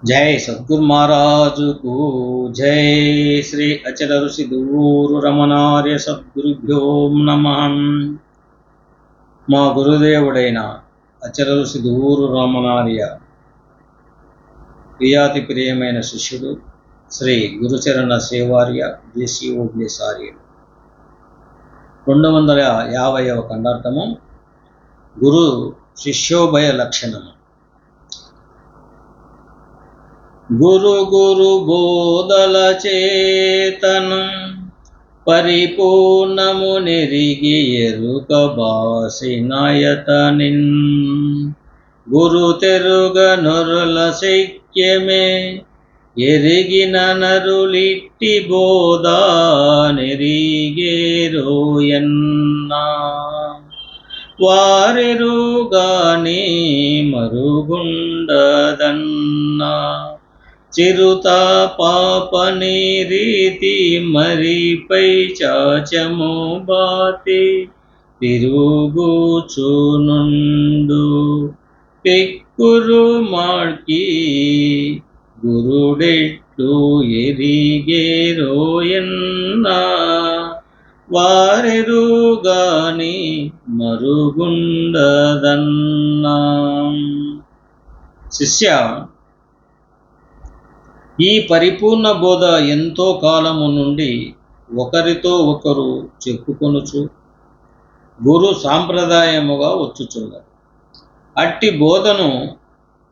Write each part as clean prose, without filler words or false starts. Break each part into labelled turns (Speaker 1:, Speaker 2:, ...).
Speaker 1: जय सद्गुरु महाराज को जय। श्री अचल ऋषि दूर रमणार्य सद्गुरुभ्यो नमः। మా గురుదేవుడైన అచల ఋషి దూరు రమణార్య ప్రియాతి ప్రియమైన శిష్యుడు శ్రీ గురుచరణ సేవార్య దేశీయోగ్యసార్యుడు 250వ ఖండార్థము గురు శిష్యోభయ లక్షణము. గురు గురు బోధల చేతనం పరిపూర్ణము నెరిగి ఎరుక బాసినయతనిన్ గురు తెరుగ నరుల శక్యమే ఎరిగిన నరులిట్టి బోధ నెరిగేరోయన్నా వారెరుగాని మరుగుండదన్నా చిరుత పాపని రీతి మరిపై చాచము బాతి తిరుగుచునుండు పెక్కురు మాడ్కి గురుడెట్లు ఎరిగేరోయన్నా వారెరుగాని మరుగుండదన్నా. శిష్య, ఈ పరిపూర్ణ బోధ ఎంతో కాలము నుండి ఒకరితో ఒకరు చెప్పుకొనుచు గురు సాంప్రదాయముగా వచ్చుచున్నది. అట్టి బోధను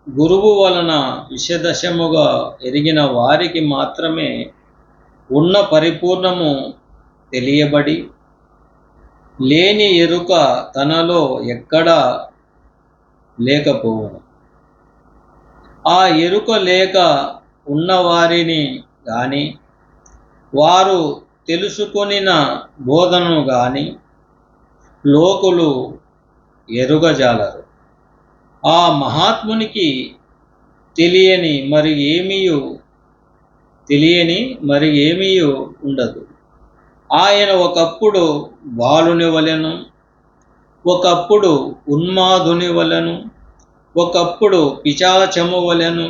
Speaker 1: గురువు వలన విషదశముగా ఎరిగిన వారికి మాత్రమే ఉన్న పరిపూర్ణము తెలియబడి లేని ఎరుక తనలో ఎక్కడా లేకపోవును. ఆ ఎరుక లేక ఉన్నవారిని గాని వారు తెలుసుకొనిన బోధనను గాని లోకులు ఎరుగజాలరు. ఆ మహాత్మునికి తెలియని మరి ఏమీయు ఉండదు. ఆయన ఒకప్పుడు బాలుని వలెను, ఒకప్పుడు ఉన్మాదుని వలెను, ఒకప్పుడు పిశాచము వలెను,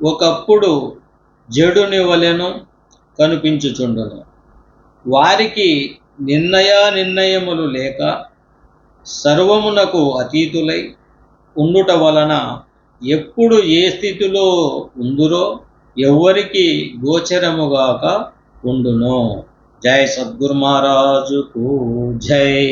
Speaker 1: ఒకప్పుడు జడుని వలెను కనిపించుచుండును. వారికి నిర్ణయములు లేక సర్వమునకు అతీతులై ఉండుట వలన ఎప్పుడు ఏ స్థితిలో ఉందురో ఎవ్వరికి గోచరముగాక ఉండును. జై సద్గురు మహారాజుకు జై.